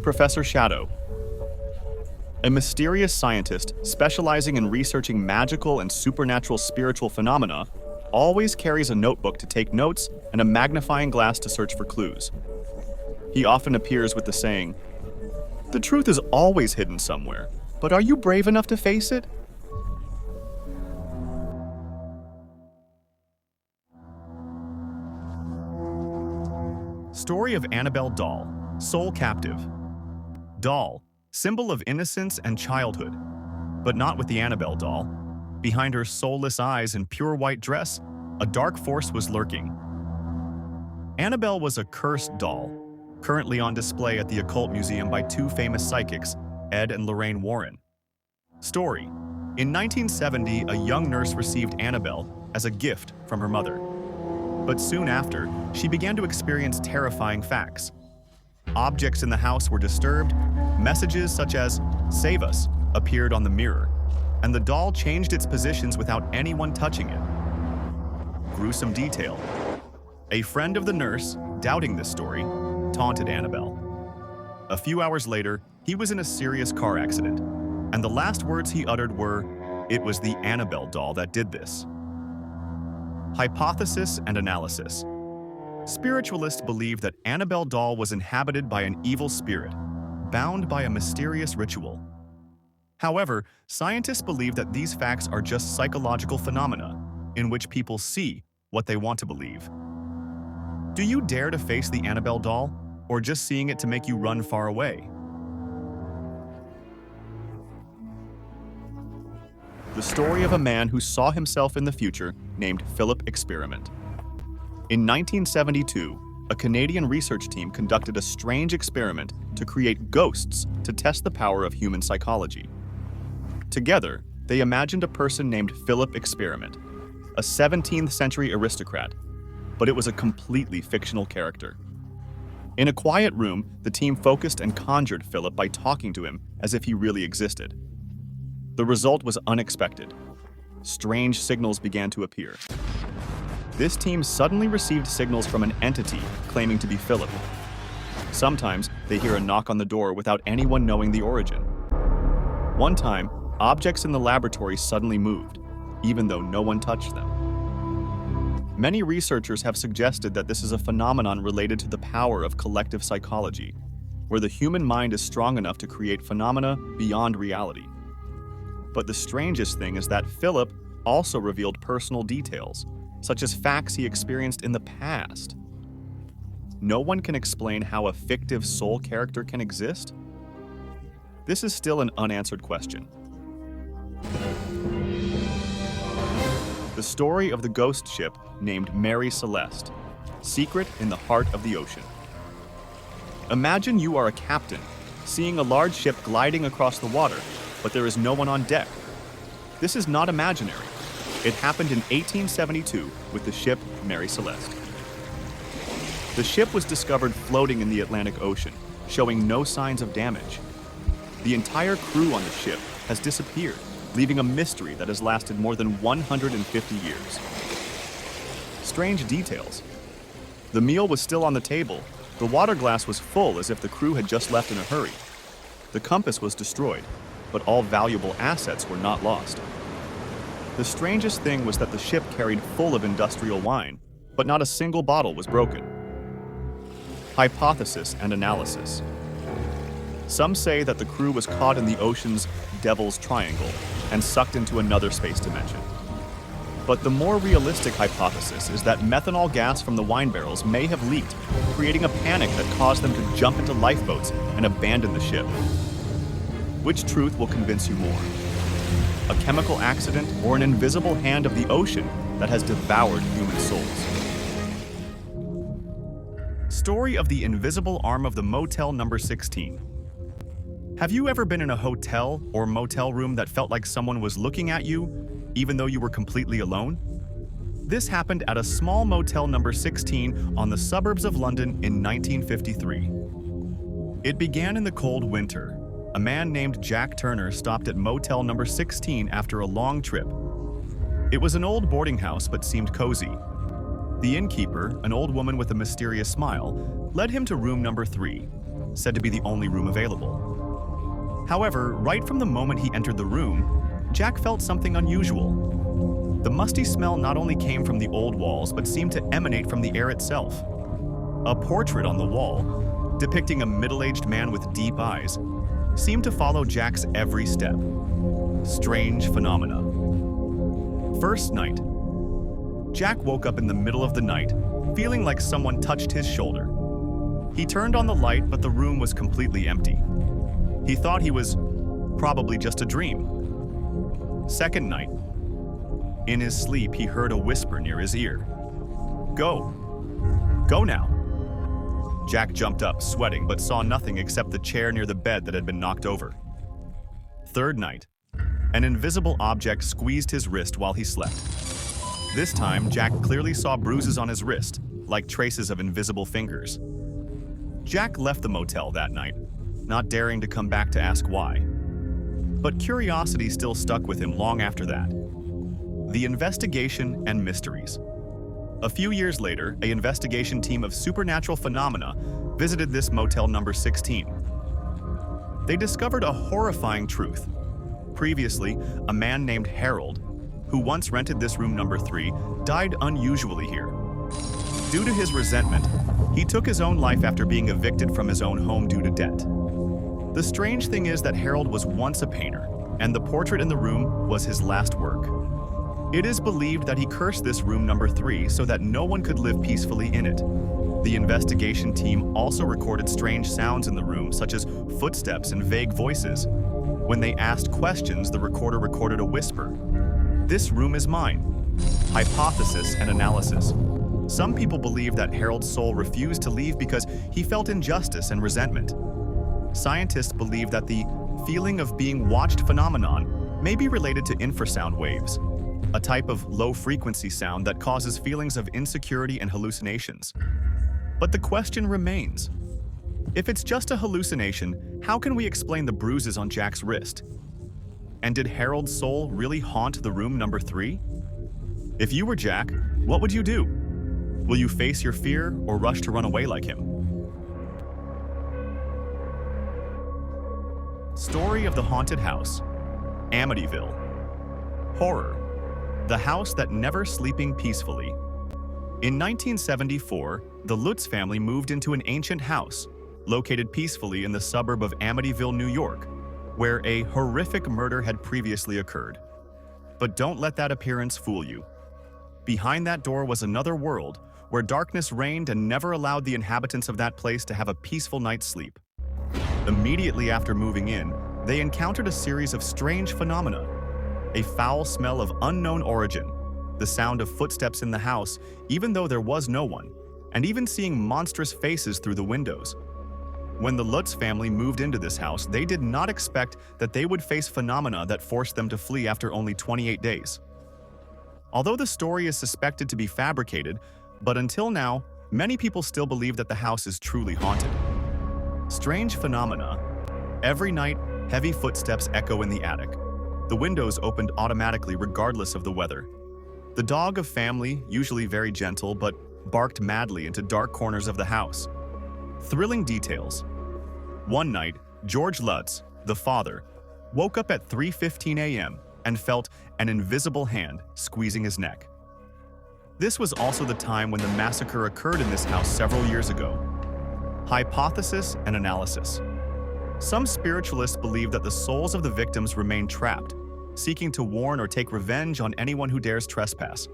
Professor Shadow. A mysterious scientist specializing in researching magical and supernatural spiritual phenomena always carries a notebook to take notes and a magnifying glass to search for clues. He often appears with the saying, "The truth is always hidden somewhere, but are you brave enough to face it?" Story of Annabelle Doll, Soul Captive. Doll, symbol of innocence and childhood. But not with the Annabelle doll. Behind her soulless eyes and pure white dress, a dark force was lurking. Annabelle was a cursed doll, currently on display at the Occult Museum by two famous psychics, Ed and Lorraine Warren. Story: in 1970, a young nurse received Annabelle as a gift from her mother. But soon after, she began to experience terrifying facts. Objects in the house were disturbed, messages such as, "Save us," appeared on the mirror, and the doll changed its positions without anyone touching it. Gruesome detail. A friend of the nurse, doubting this story, taunted Annabelle. A few hours later, he was in a serious car accident, and the last words he uttered were, "It was the Annabelle doll that did this." Hypothesis and analysis. Spiritualists believe that Annabelle doll was inhabited by an evil spirit, bound by a mysterious ritual. However, scientists believe that these facts are just psychological phenomena in which people see what they want to believe. Do you dare to face the Annabelle doll, or just seeing it to make you run far away? The story of a man who saw himself in the future named Philip Experiment. In 1972, a Canadian research team conducted a strange experiment to create ghosts to test the power of human psychology. Together, they imagined a person named Philip Experiment, a 17th century aristocrat, but it was a completely fictional character. In a quiet room, the team focused and conjured Philip by talking to him as if he really existed. The result was unexpected. Strange signals began to appear. This team suddenly received signals from an entity claiming to be Philip. Sometimes they hear a knock on the door without anyone knowing the origin. One time, objects in the laboratory suddenly moved, even though no one touched them. Many researchers have suggested that this is a phenomenon related to the power of collective psychology, where the human mind is strong enough to create phenomena beyond reality. But the strangest thing is that Philip also revealed personal details, such as facts he experienced in the past. No one can explain how a fictive soul character can exist. This is still an unanswered question. The story of the ghost ship named Mary Celeste, secret in the heart of the ocean. Imagine you are a captain, seeing a large ship gliding across the water, but there is no one on deck. This is not imaginary. It happened in 1872 with the ship Mary Celeste. The ship was discovered floating in the Atlantic Ocean, showing no signs of damage. The entire crew on the ship has disappeared, leaving a mystery that has lasted more than 150 years. Strange details. The meal was still on the table. The water glass was full as if the crew had just left in a hurry. The compass was destroyed, but all valuable assets were not lost. The strangest thing was that the ship carried full of industrial wine, but not a single bottle was broken. Hypothesis and analysis. Some say that the crew was caught in the ocean's Devil's Triangle and sucked into another space dimension. But the more realistic hypothesis is that methanol gas from the wine barrels may have leaked, creating a panic that caused them to jump into lifeboats and abandon the ship. Which truth will convince you more? A chemical accident or an invisible hand of the ocean that has devoured human souls? Story of the invisible arm of the Motel number 16. Have you ever been in a hotel or motel room that felt like someone was looking at you, even though you were completely alone? This happened at a small Motel number 16 on the suburbs of London in 1953. It began in the cold winter. A man named Jack Turner stopped at Motel number 16 after a long trip. It was an old boarding house but seemed cozy. The innkeeper, an old woman with a mysterious smile, led him to room number 3. said to be the only room available. However, right from the moment he entered the room, Jack felt something unusual. The musty smell not only came from the old walls, but seemed to emanate from the air itself. A portrait on the wall, depicting a middle-aged man with deep eyes, seemed to follow Jack's every step. Strange phenomena. First night. Jack woke up in the middle of the night, feeling like someone touched his shoulder. He turned on the light, but the room was completely empty. He thought he was probably just a dream. Second night. In his sleep, he heard a whisper near his ear. "Go. Go now." Jack jumped up, sweating, but saw nothing except the chair near the bed that had been knocked over. Third night. An invisible object squeezed his wrist while he slept. This time, Jack clearly saw bruises on his wrist, like traces of invisible fingers. Jack left the motel that night, not daring to come back to ask why. But curiosity still stuck with him long after that. The investigation and mysteries. A few years later, an investigation team of supernatural phenomena visited this motel number 16. They discovered a horrifying truth. Previously, a man named Harold, who once rented this room number 3, died unusually here. Due to his resentment, he took his own life after being evicted from his own home due to debt. The strange thing is that Harold was once a painter, and the portrait in the room was his last work. It is believed that he cursed this room number 3 so that no one could live peacefully in it. The investigation team also recorded strange sounds in the room, such as footsteps and vague voices. When they asked questions, the recorder recorded a whisper. "This room is mine." Hypothesis and analysis. Some people believe that Harold's soul refused to leave because he felt injustice and resentment. Scientists believe that the feeling of being watched phenomenon may be related to infrasound waves, a type of low-frequency sound that causes feelings of insecurity and hallucinations. But the question remains. If it's just a hallucination, how can we explain the bruises on Jack's wrist? And did Harold's soul really haunt the room number 3? If you were Jack, what would you do? Will you face your fear or rush to run away like him? Story of the Haunted House, Amityville. Horror. The house that never sleeping peacefully. In 1974, the Lutz family moved into an ancient house, located peacefully in the suburb of Amityville, New York, where a horrific murder had previously occurred. But don't let that appearance fool you. Behind that door was another world, where darkness reigned and never allowed the inhabitants of that place to have a peaceful night's sleep. Immediately after moving in, they encountered a series of strange phenomena. A foul smell of unknown origin, the sound of footsteps in the house, even though there was no one, and even seeing monstrous faces through the windows. When the Lutz family moved into this house, they did not expect that they would face phenomena that forced them to flee after only 28 days. Although the story is suspected to be fabricated, but until now, many people still believe that the house is truly haunted. Strange phenomena. Every night, heavy footsteps echo in the attic. The windows opened automatically regardless of the weather. The dog of family, usually very gentle, but barked madly into dark corners of the house. Thrilling details. One night, George Lutz, the father, woke up at 3:15 a.m. and felt an invisible hand squeezing his neck. This was also the time when the massacre occurred in this house several years ago. Hypothesis and analysis. Some spiritualists believe that the souls of the victims remain trapped, seeking to warn or take revenge on anyone who dares trespass.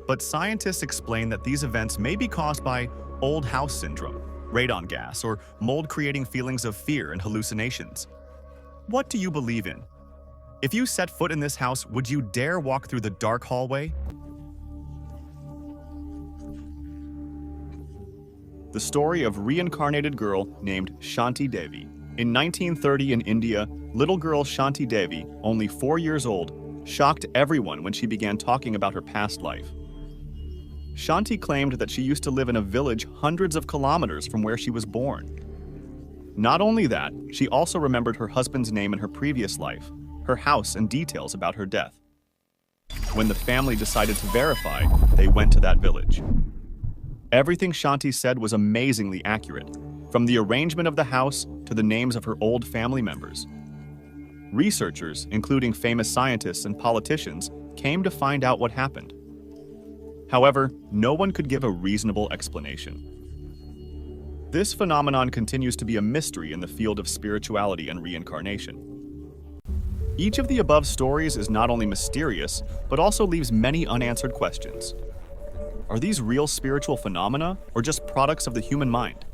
But scientists explain that these events may be caused by old house syndrome, radon gas, or mold creating feelings of fear and hallucinations. What do you believe in? If you set foot in this house, would you dare walk through the dark hallway? The story of reincarnated girl named Shanti Devi. In 1930 in India, little girl Shanti Devi, only 4 years old, shocked everyone when she began talking about her past life. Shanti claimed that she used to live in a village hundreds of kilometers from where she was born. Not only that, she also remembered her husband's name in her previous life, her house, and details about her death. When the family decided to verify, they went to that village. Everything Shanti said was amazingly accurate, from the arrangement of the house to the names of her old family members. Researchers, including famous scientists and politicians, came to find out what happened. However, no one could give a reasonable explanation. This phenomenon continues to be a mystery in the field of spirituality and reincarnation. Each of the above stories is not only mysterious, but also leaves many unanswered questions. Are these real spiritual phenomena or just products of the human mind?